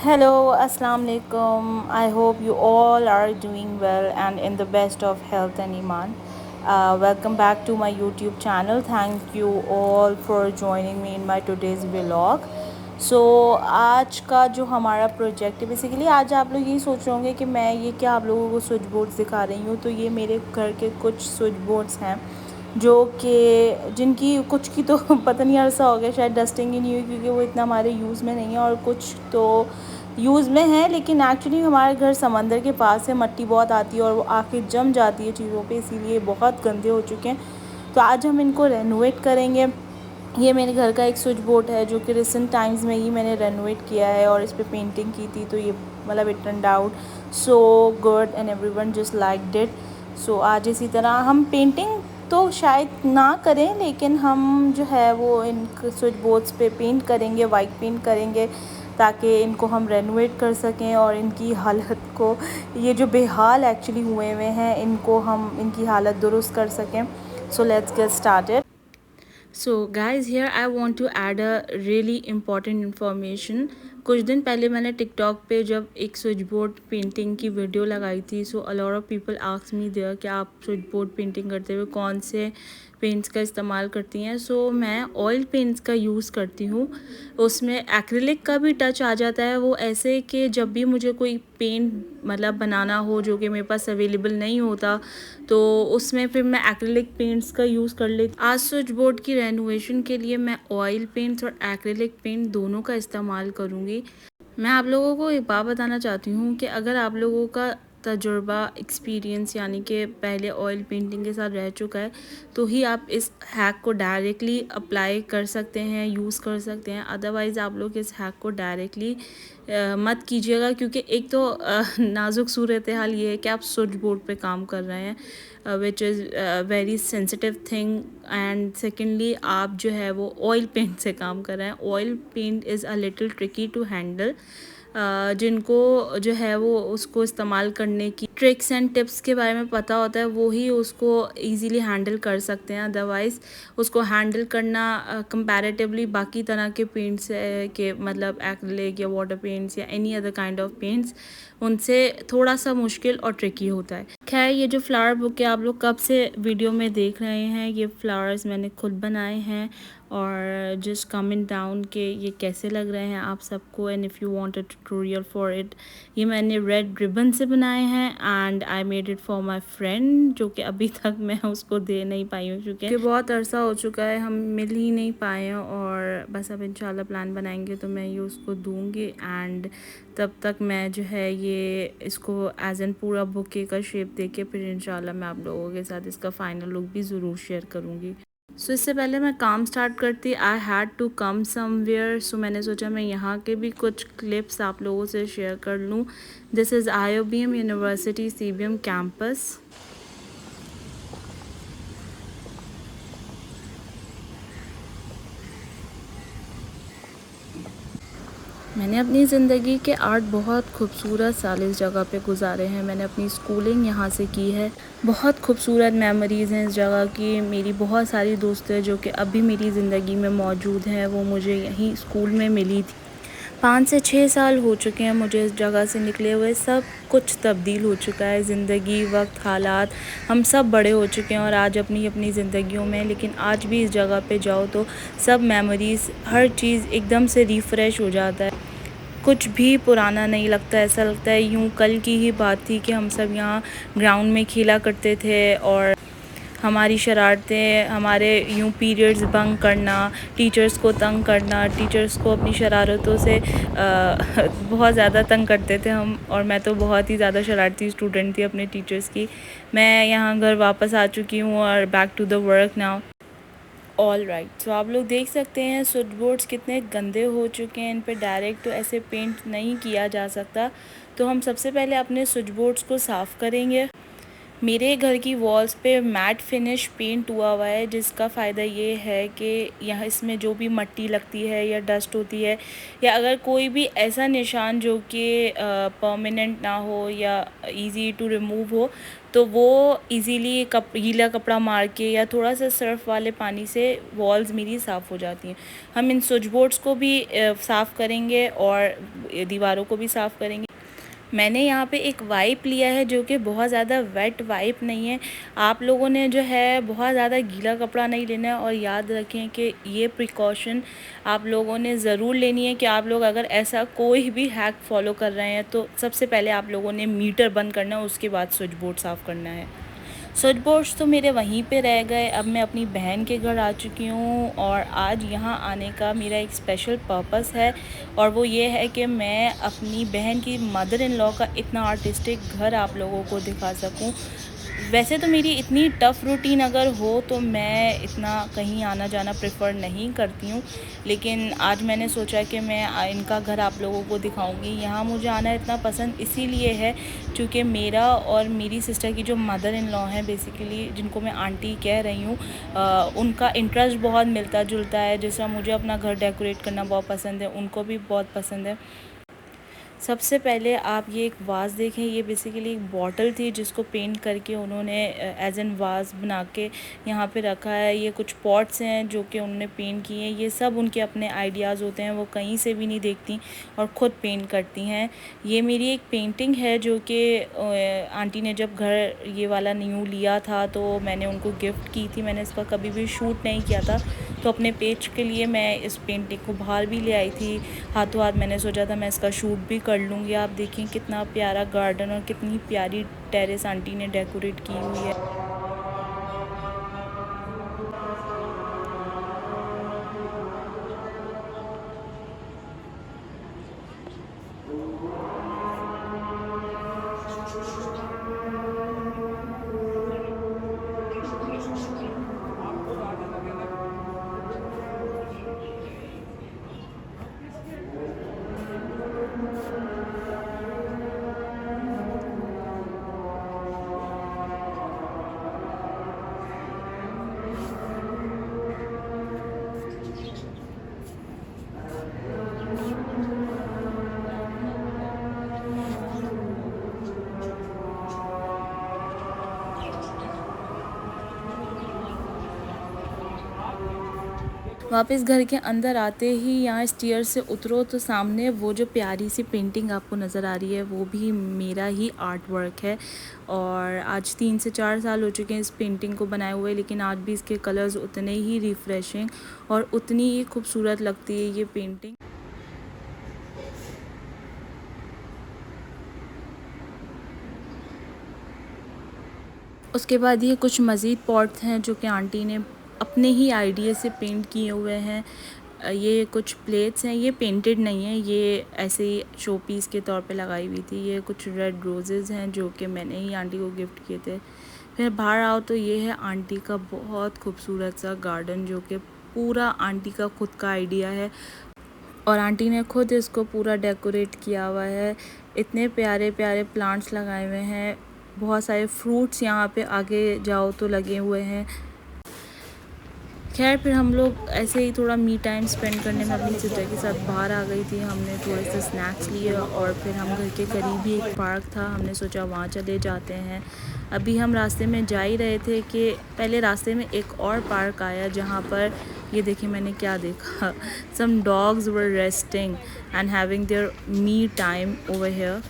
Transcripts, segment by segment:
Hello, Assalamu alaikum. I hope you all are doing well and in the best of health and iman. Welcome back to my YouTube channel. Thank you all for joining me in my today's vlog. So आज का जो हमारा project है, basically आज आप लोग यही सोच रहे होंगे कि मैं ये क्या आप लोगों को स्विच बोर्ड्स दिखा रही हूँ। तो ये मेरे घर के कुछ स्विच बोर्ड्स हैं जो कि जिनकी कुछ की तो पता नहीं अर्सा हो गया, शायद डस्टिंग ही नहीं हुई क्योंकि वो इतना हमारे यूज़ में नहीं है, और कुछ तो यूज़ में है लेकिन एक्चुअली हमारे घर समंदर के पास है, मट्टी बहुत आती है और वो आके जम जाती है चीज़ों पे, इसीलिए बहुत गंदे हो चुके हैं। तो आज हम इनको रेनोवेट करेंगे। ये मेरे घर का एक स्विच बोर्ड है जो कि रिसेंट टाइम्स में ही मैंने रेनोवेट किया है और इस पर पेंटिंग की थी, तो ये मतलब it turned out so good and everyone just liked it. So आज इसी तरह हम पेंटिंग तो शायद ना करें, लेकिन हम जो है वो इन स्विच बोर्ड्स पे पेंट करेंगे, वाइट पेंट करेंगे, ताकि इनको हम रेनोवेट कर सकें और इनकी हालत को, ये जो बेहाल एक्चुअली हुए हैं, इनको हम इनकी हालत दुरुस्त कर सकें। So let's get started. So guys here I want to add a really important information. कुछ दिन पहले मैंने टिकटॉक पे जब एक स्विच बोर्ड पेंटिंग की वीडियो लगाई थी, so a lot of people ask me there कि आप स्विच बोर्ड पेंटिंग करते हुए कौन से पेंट्स का इस्तेमाल करती हैं। सो मैं ऑयल पेंट्स का यूज़ करती हूँ। उसमें एक्रिलिक का भी टच आ जाता है, वो ऐसे कि जब भी मुझे कोई पेंट मतलब बनाना हो जो कि मेरे पास अवेलेबल नहीं होता, तो उसमें फिर मैं एक्रिलिक पेंट्स का यूज़ कर लेती। आज स्विच बोर्ड की रेनोवेशन के लिए मैं ऑयल पेंट्स और एक्रिलिक पेंट दोनों का इस्तेमाल करूँगी। मैं आप लोगों को एक बात बताना चाहती हूँ कि अगर आप लोगों का तजुर्बा, एक्सपीरियंस यानी कि पहले ऑयल पेंटिंग के साथ रह चुका है, तो ही आप इस हैक को डायरेक्टली अप्लाई कर सकते हैं, यूज़ कर सकते हैं। अदरवाइज़ आप लोग इस हैक को डायरेक्टली मत कीजिएगा, क्योंकि एक तो नाजुक सूरत हाल ये है कि आप स्विच बोर्ड पे काम कर रहे हैं, which is very sensitive thing, and secondly आप जो है वो ऑयल पेंट से काम कर रहे हैं। Oil paint is a little tricky to handle. जिनको जो है वो उसको इस्तेमाल करने की ट्रिक्स एंड टिप्स के बारे में पता होता है, वो ही उसको इजीली हैंडल कर सकते हैं। अदरवाइज़ उसको हैंडल करना कंपैरेटिवली बाकी तरह के पेंट्स के मतलब एक्रिलिक या वाटर पेंट्स या any other kind of paints, उनसे थोड़ा सा मुश्किल और ट्रिकी होता है। खैर, ये जो फ्लावर बुक है आप लोग कब से वीडियो में देख रहे हैं, ये फ्लावर्स मैंने खुद बनाए हैं, और जस्ट कमेंट डाउन के ये कैसे लग रहे हैं आप सबको, and if you want a tutorial for it. ये मैंने रेड रिबन से बनाए हैं and I made it for my friend, जो कि अभी तक मैं उसको दे नहीं पाई हूँ क्योंकि बहुत अरसा हो चुका है, हम मिल ही नहीं पाए हैं, और बस अब इंशाल्लाह प्लान बनाएंगे तो मैं ये उसको दूँगी। एंड तब तक मैं जो है ये इसको एज एन पूरा बुके का शेप दे के फिर इंशाल्लाह मैं आप लोगों के साथ इसका फाइनल लुक भी ज़रूर शेयर करूँगी। सो इससे पहले मैं काम स्टार्ट करती, I had to come somewhere. So मैंने सोचा मैं यहाँ के भी कुछ क्लिप्स आप लोगों से शेयर कर लूँ। This is IOBM university CBM campus. मैंने अपनी ज़िंदगी के 8 बहुत खूबसूरत साल इस जगह पे गुजारे हैं। मैंने अपनी स्कूलिंग यहाँ से की है। बहुत खूबसूरत मेमोरीज़ हैं इस जगह की। मेरी बहुत सारी दोस्तें जो कि अभी मेरी ज़िंदगी में मौजूद हैं, वो मुझे यहीं स्कूल में मिली थी। 5 से 6 साल हो चुके हैं मुझे इस जगह से निकले हुए। सब कुछ तब्दील हो चुका है, ज़िंदगी, वक्त, हालात, हम सब बड़े हो चुके हैं और आज अपनी अपनी ज़िंदगियों में। लेकिन आज भी इस जगह पे जाओ तो सब मेमोरीज़, हर चीज़ एकदम से रिफ़्रेश हो जाता है। कुछ भी पुराना नहीं लगता, ऐसा लगता है यूँ कल की ही बात थी कि हम सब यहाँ ग्राउंड में खेला करते थे और हमारी शरारतें, हमारे यूँ पीरियड्स बंक करना, टीचर्स को तंग करना, टीचर्स को अपनी शरारतों से बहुत ज़्यादा तंग करते थे हम। और मैं तो बहुत ही ज़्यादा शरारती स्टूडेंट थी अपने टीचर्स की। मैं यहाँ घर वापस आ चुकी हूँ और back to the work now. All right, तो आप लोग देख सकते हैं स्विच बोर्ड्स कितने गंदे हो चुके हैं। इन पे डायरेक्ट तो ऐसे पेंट नहीं किया जा सकता। तो हम सबसे पहले अपने स्विच बोर्ड्स को साफ़ करेंगे। मेरे घर की वॉल्स पे मैट फिनिश पेंट हुआ है, जिसका फ़ायदा ये है कि यहाँ इसमें जो भी मिट्टी लगती है या डस्ट होती है या अगर कोई भी ऐसा निशान जो कि परमानेंट ना हो या इजी टू रिमूव हो, तो वो इजीली गीला कपड़ा मार के या थोड़ा सा सर्फ वाले पानी से वॉल्स मेरी साफ़ हो जाती हैं। हम इन स्विच बोर्ड्स को भी साफ़ करेंगे और दीवारों को भी साफ़ करेंगे। मैंने यहाँ पे एक वाइप लिया है जो कि बहुत ज़्यादा वेट वाइप नहीं है। आप लोगों ने जो है बहुत ज़्यादा गीला कपड़ा नहीं लेना है और याद रखें कि ये प्रिकॉशन आप लोगों ने ज़रूर लेनी है कि आप लोग अगर ऐसा कोई भी हैक फॉलो कर रहे हैं तो सबसे पहले आप लोगों ने मीटर बंद करना है, उसके बाद स्विच बोर्ड साफ़ करना है। स्विच बोर्ड्स तो मेरे वहीं पे रह गए। अब मैं अपनी बहन के घर आ चुकी हूँ और आज यहाँ आने का मेरा एक स्पेशल पर्पस है और वो ये है कि मैं अपनी बहन की मदर इन लॉ का इतना आर्टिस्टिक घर आप लोगों को दिखा सकूँ। वैसे तो मेरी इतनी टफ़ रूटीन अगर हो तो मैं इतना कहीं आना जाना प्रेफर नहीं करती हूँ, लेकिन आज मैंने सोचा कि मैं इनका घर आप लोगों को दिखाऊंगी। यहाँ मुझे आना इतना पसंद इसीलिए है क्योंकि मेरा और मेरी सिस्टर की जो मदर इन लॉ हैं, बेसिकली जिनको मैं आंटी कह रही हूँ, उनका इंटरेस्ट बहुत मिलता जुलता है। जैसा मुझे अपना घर डेकोरेट करना बहुत पसंद है, उनको भी बहुत पसंद है। सबसे पहले आप ये एक वाज़ देखें। ये बेसिकली एक बॉटल थी जिसको पेंट करके उन्होंने एज एन वाज़ बना के यहाँ पे रखा है। ये कुछ पॉट्स हैं जो कि उन्होंने पेंट किए हैं। ये सब उनके अपने आइडियाज़ होते हैं, वो कहीं से भी नहीं देखती और ख़ुद पेंट करती हैं। ये मेरी एक पेंटिंग है जो कि आंटी ने जब घर ये वाला न्यू लिया था तो मैंने उनको गिफ्ट की थी। मैंने इसका कभी भी शूट नहीं किया था, तो अपने पेज के लिए मैं इस पेंटिंग को बाहर भी ले आई थी। हाथों हाथ मैंने सोचा था मैं इसका शूट भी कर लूँगी। आप देखें कितना प्यारा गार्डन और कितनी प्यारी टेरेस आंटी ने डेकोरेट की हुई है। वापस घर के अंदर आते ही यहाँ स्टेयर से उतरो तो सामने वो जो प्यारी सी पेंटिंग आपको नज़र आ रही है वो भी मेरा ही आर्ट वर्क है। और आज 3 से 4 साल हो चुके हैं इस पेंटिंग को बनाए हुए, लेकिन आज भी इसके कलर्स उतने ही रिफ़्रेशिंग और उतनी ही खूबसूरत लगती है ये पेंटिंग। उसके बाद ये कुछ मज़ीद पॉट्स हैं जो कि आंटी ने अपने ही आइडिया से पेंट किए हुए हैं। ये कुछ प्लेट्स हैं, ये पेंटेड नहीं है, ये ऐसे ही शो पीस के तौर पे लगाई हुई थी। ये कुछ रेड रोज़ेज़ हैं जो कि मैंने ही आंटी को गिफ्ट किए थे। फिर बाहर आओ तो ये है आंटी का बहुत खूबसूरत सा गार्डन जो कि पूरा आंटी का खुद का आइडिया है और आंटी ने खुद इसको पूरा डेकोरेट किया हुआ है। इतने प्यारे प्यारे प्लांट्स लगाए हुए हैं, बहुत सारे फ्रूट्स यहाँ पे आगे जाओ तो लगे हुए हैं। खैर फिर हम लोग ऐसे ही थोड़ा मी टाइम स्पेंड करने में अपनी सिस्टर के साथ बाहर आ गई थी। हमने थोड़े से स्नैक्स लिए और फिर हम घर के करीब ही एक पार्क था, हमने सोचा वहाँ चले जाते हैं। अभी हम रास्ते में जा ही रहे थे कि पहले रास्ते में एक और पार्क आया जहाँ पर ये देखिए मैंने क्या देखा, some dogs were resting and having their me time over here.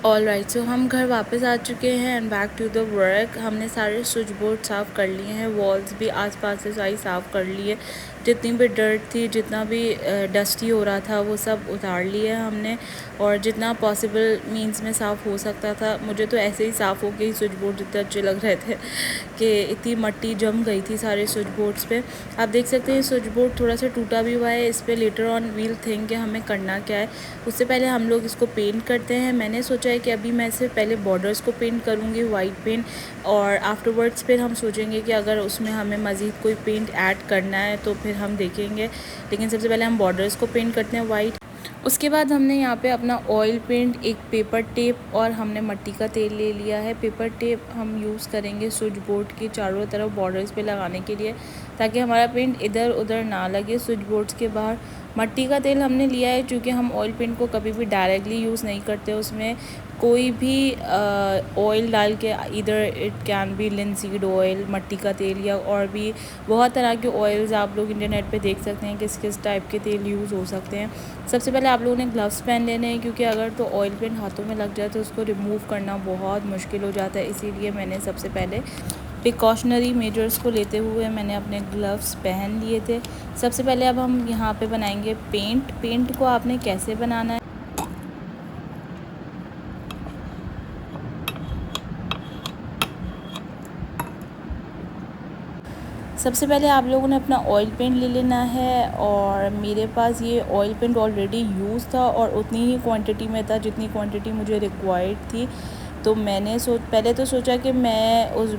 All right, so हम घर वापस आ चुके हैं and back to the work. हमने सारे स्विच बोर्ड साफ़ कर लिए हैं, वॉल्स भी आसपास से सारी साफ़ कर ली है। जितनी भी डर्ट थी, जितना भी डस्टी हो रहा था वो सब उतार लिया हमने, और जितना पॉसिबल मींस में साफ़ हो सकता था। मुझे तो ऐसे ही साफ़ हो गई स्विच बोर्ड, जितने अच्छे लग रहे थे कि इतनी मट्टी जम गई थी सारे स्विच बोर्ड्स पे। आप देख सकते हैं स्विच बोर्ड थोड़ा सा टूटा भी हुआ है। इस पर लेटर ऑन वील थिंक कि हमें करना क्या है। उससे पहले हम लोग इसको पेंट करते हैं। मैंने सोचा है कि अभी मैं इससे पहले बॉर्डर्स को पेंट करूँगी वाइट पेंट, और आफ्टरवर्ड्स फिर हम सोचेंगे कि अगर उसमें हमें मज़ीद कोई पेंट ऐड करना है तो फिर हम देखेंगे। लेकिन सबसे पहले हम बॉर्डर्स को पेंट करते हैं वाइट। उसके बाद हमने यहाँ पे अपना ऑयल पेंट, एक पेपर टेप और हमने मिट्टी का तेल ले लिया है। पेपर टेप हम यूज़ करेंगे स्विच बोर्ड के चारों तरफ बॉर्डर्स पे लगाने के लिए, ताकि हमारा पेंट इधर उधर ना लगे स्विच बोर्ड्स के बाहर। मिट्टी का तेल हमने लिया है क्योंकि हम ऑयल पेंट को कभी भी डायरेक्टली यूज़ नहीं करते। उसमें कोई भी ऑयल डाल के, इधर it can be linseed oil, मिट्टी का तेल, या और भी बहुत तरह के ऑयल्स आप लोग इंटरनेट पे देख सकते हैं किस किस टाइप के तेल यूज़ हो सकते हैं। सबसे पहले आप लोगों ने ग्लव्स पहन लेने हैं, क्योंकि अगर तो ऑयल पेंट हाथों में लग जाए तो उसको रिमूव करना बहुत मुश्किल हो जाता है। इसीलिए मैंने सबसे पहले प्रिकॉशनरी मेजर्स को लेते हुए मैंने अपने ग्लव्स पहन लिए थे। सबसे पहले अब हम यहाँ पे बनाएंगे पेंट। पेंट को आपने कैसे बनाना है, सबसे पहले आप लोगों ने अपना ऑयल पेंट ले लेना है। और मेरे पास ये ऑयल पेंट ऑलरेडी यूज़ था और उतनी ही क्वांटिटी में था जितनी क्वांटिटी मुझे रिक्वायर्ड थी। तो मैंने पहले तो सोचा कि मैं उस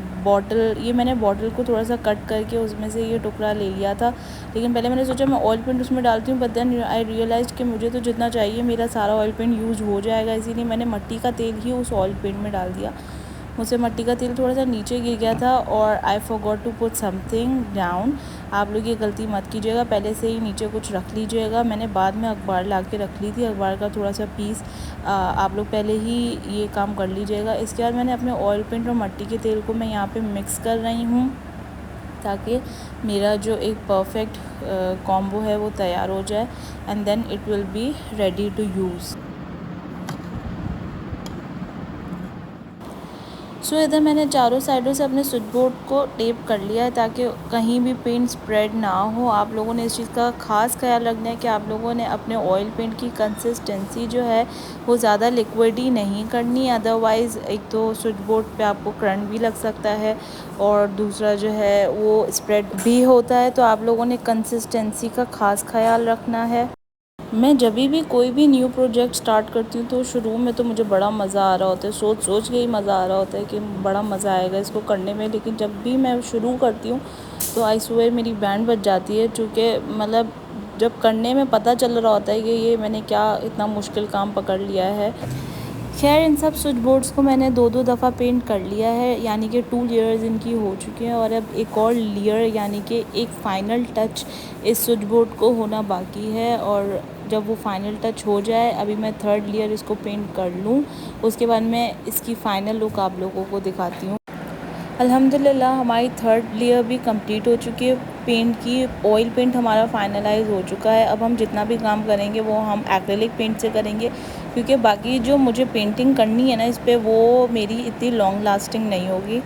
मैंने बॉटल को थोड़ा सा कट करके उसमें से ये टुकड़ा ले लिया था। लेकिन पहले मैंने सोचा मैं ऑयल पेंट उसमें डालती हूँ, बट देन आई रियलाइज़ कि मुझे तो जितना चाहिए मेरा सारा ऑयल पेंट यूज़ हो जाएगा। इसीलिए मैंने मिट्टी का तेल ही उस ऑयल पेंट में डाल दिया। मुझसे मिट्टी का तेल थोड़ा सा नीचे गिर गया था और I forgot to put something down. आप लोग ये गलती मत कीजिएगा, पहले से ही नीचे कुछ रख लीजिएगा। मैंने बाद में अखबार ला के रख ली थी, अखबार का थोड़ा सा पीस। आप लोग पहले ही ये काम कर लीजिएगा। इसके बाद मैंने अपने ऑयल पेंट और मिट्टी के तेल को मैं यहाँ पे मिक्स कर रही हूँ, ताकि मेरा जो एक परफेक्ट कॉम्बो है वो तैयार हो जाए, and then it will be ready to use. So इधर मैंने चारों साइडों से अपने स्विच बोर्ड को टेप कर लिया है, ताकि कहीं भी पेंट स्प्रेड ना हो। आप लोगों ने इस चीज़ का ख़ास ख्याल रखना है कि आप लोगों ने अपने ऑयल पेंट की कंसिस्टेंसी जो है वो ज़्यादा लिक्विड ही नहीं करनी, अदरवाइज़ एक तो स्विच बोर्ड पे आपको करंट भी लग सकता है और दूसरा जो है वो स्प्रेड भी होता है। तो आप लोगों ने कंसिस्टेंसी का ख़ास ख्याल रखना है। मैं जब भी कोई भी न्यू प्रोजेक्ट स्टार्ट करती हूँ तो शुरू में तो मुझे बड़ा मज़ा आ रहा होता है, सोच के ही मज़ा आ रहा होता है कि बड़ा मज़ा आएगा इसको करने में। लेकिन जब भी मैं शुरू करती हूँ तो आई स्वेयर मेरी बैंड बज जाती है, चूँकि मतलब जब करने में पता चल रहा होता है कि ये मैंने क्या इतना मुश्किल काम पकड़ लिया है। खैर इन सब स्विच बोर्ड्स को मैंने दो दफ़ा पेंट कर लिया है, यानी कि 2 लेयर्स इनकी हो चुकी हैं, और अब एक और लेयर यानी कि एक फ़ाइनल टच इस स्विच बोर्ड को होना बाकी है। और जब वो फ़ाइनल टच हो जाए, अभी मैं 3rd लेयर इसको पेंट कर लूँ, उसके बाद मैं इसकी फ़ाइनल लुक आप लोगों को दिखाती हूँ। अल्हम्दुलिल्लाह हमारी 3rd लेयर भी कंप्लीट हो चुकी है पेंट की। ऑयल पेंट हमारा फाइनलाइज हो चुका है। अब हम जितना भी काम करेंगे वो हम एक्रेलिक पेंट से करेंगे, क्योंकि बाकी जो मुझे पेंटिंग करनी है ना इस पर, वो मेरी इतनी लॉन्ग लास्टिंग नहीं होगी।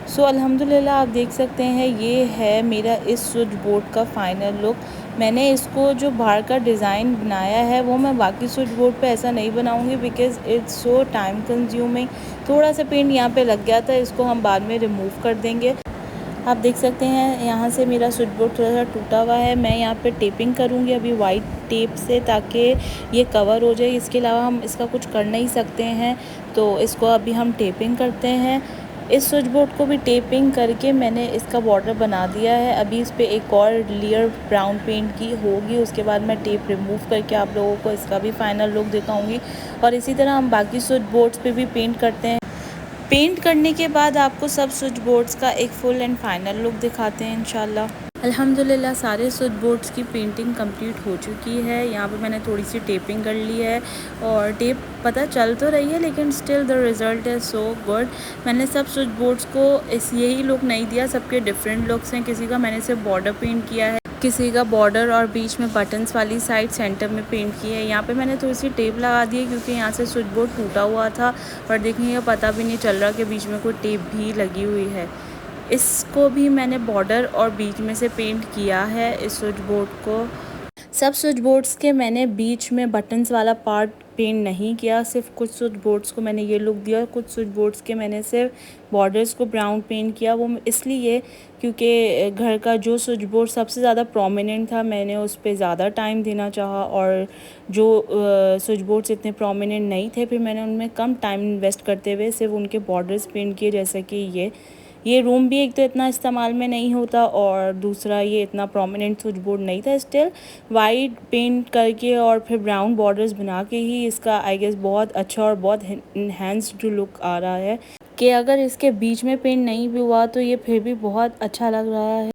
सो अल्हम्दुलिल्लाह आप देख सकते हैं ये है मेरा इस स्विच बोर्ड का फ़ाइनल लुक। मैंने इसको जो बाहर का डिज़ाइन बनाया है वो मैं बाकी स्विच बोर्ड पे ऐसा नहीं बनाऊंगी, because it's so time consuming. थोड़ा सा पेंट यहाँ पे लग गया था, इसको हम बाद में रिमूव कर देंगे। आप देख सकते हैं यहाँ से मेरा स्विच बोर्ड थोड़ा सा टूटा हुआ है। मैं यहाँ पे टेपिंग करूँगी अभी वाइट टेप से, ताकि ये कवर हो जाए। इसके अलावा हम इसका कुछ कर नहीं सकते हैं, तो इसको अभी हम टेपिंग करते हैं। इस स्विच बोर्ड को भी टेपिंग करके मैंने इसका बॉर्डर बना दिया है। अभी इस पर एक और लेयर ब्राउन पेंट की होगी, उसके बाद मैं टेप रिमूव करके आप लोगों को इसका भी फाइनल लुक दिखाऊंगी। और इसी तरह हम बाकी स्विच बोर्ड्स पे भी पेंट करते हैं। पेंट करने के बाद आपको सब स्विच बोर्ड्स का एक फुल एंड फाइनल लुक दिखाते हैं इंशाल्लाह। अल्हम्दुलिल्लाह सारे स्विच बोर्ड्स की पेंटिंग कंप्लीट हो चुकी है। यहाँ पे मैंने थोड़ी सी टेपिंग कर ली है और टेप पता चल तो रही है, लेकिन still the result is so good. मैंने सब स्विच बोर्ड्स को यही लुक नहीं दिया, सबके डिफरेंट लुक्स हैं। किसी का मैंने सिर्फ बॉर्डर पेंट किया है, किसी का बॉर्डर और बीच में बटन्स वाली साइड सेंटर में पेंट की है। यहाँ पे मैंने थोड़ी सी टेप लगा दी है क्योंकि यहाँ से स्विच बोर्ड टूटा हुआ था, और देखिए पता भी नहीं चल रहा कि बीच में कोई टेप भी लगी हुई है। इसको भी मैंने बॉर्डर और बीच में से पेंट किया है इस स्विच बोर्ड को। सब स्विच बोर्ड्स के मैंने बीच में बटन्स वाला पार्ट पेंट नहीं किया, सिर्फ कुछ स्विच बोर्ड्स को मैंने ये लुक दिया। कुछ स्विच बोर्ड्स के मैंने सिर्फ बॉर्डर्स को ब्राउन पेंट किया, वो इसलिए क्योंकि घर का जो स्विच बोर्ड सबसे ज़्यादा प्रोमिनेंट था, मैंने उस पर ज़्यादा टाइम देना चाहा। और जो स्विच बोर्ड्स इतने प्रोमिनेंट नहीं थे, फिर मैंने उनमें कम टाइम इन्वेस्ट करते हुए सिर्फ उनके बॉर्डर्स पेंट किए। जैसे कि ये रूम भी एक तो इतना इस्तेमाल में नहीं होता, और दूसरा ये इतना प्रोमिनेंट स्विच बोर्ड नहीं था। स्टिल वाइट पेंट करके और फिर ब्राउन बॉर्डर्स बना के ही इसका आई गेस बहुत अच्छा और बहुत इन्हेंस्ड लुक आ रहा है, कि अगर इसके बीच में पेंट नहीं भी हुआ तो ये फिर भी बहुत अच्छा लग रहा है।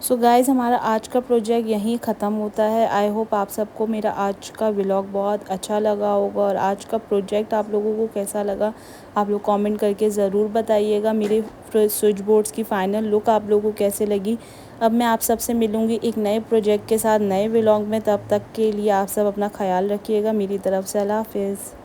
सो गाइज़, हमारा आज का प्रोजेक्ट यहीं ख़त्म होता है। आई होप आप सबको मेरा आज का व्लॉग बहुत अच्छा लगा होगा, और आज का प्रोजेक्ट आप लोगों को कैसा लगा आप लोग कमेंट करके ज़रूर बताइएगा। मेरे स्विच बोर्ड्स की फ़ाइनल लुक आप लोगों को कैसे लगी। अब मैं आप सबसे मिलूँगी एक नए प्रोजेक्ट के साथ नए व्लॉग में। तब तक के लिए आप सब अपना ख्याल रखिएगा। मेरी तरफ से अल्लाह हाफ़िज़।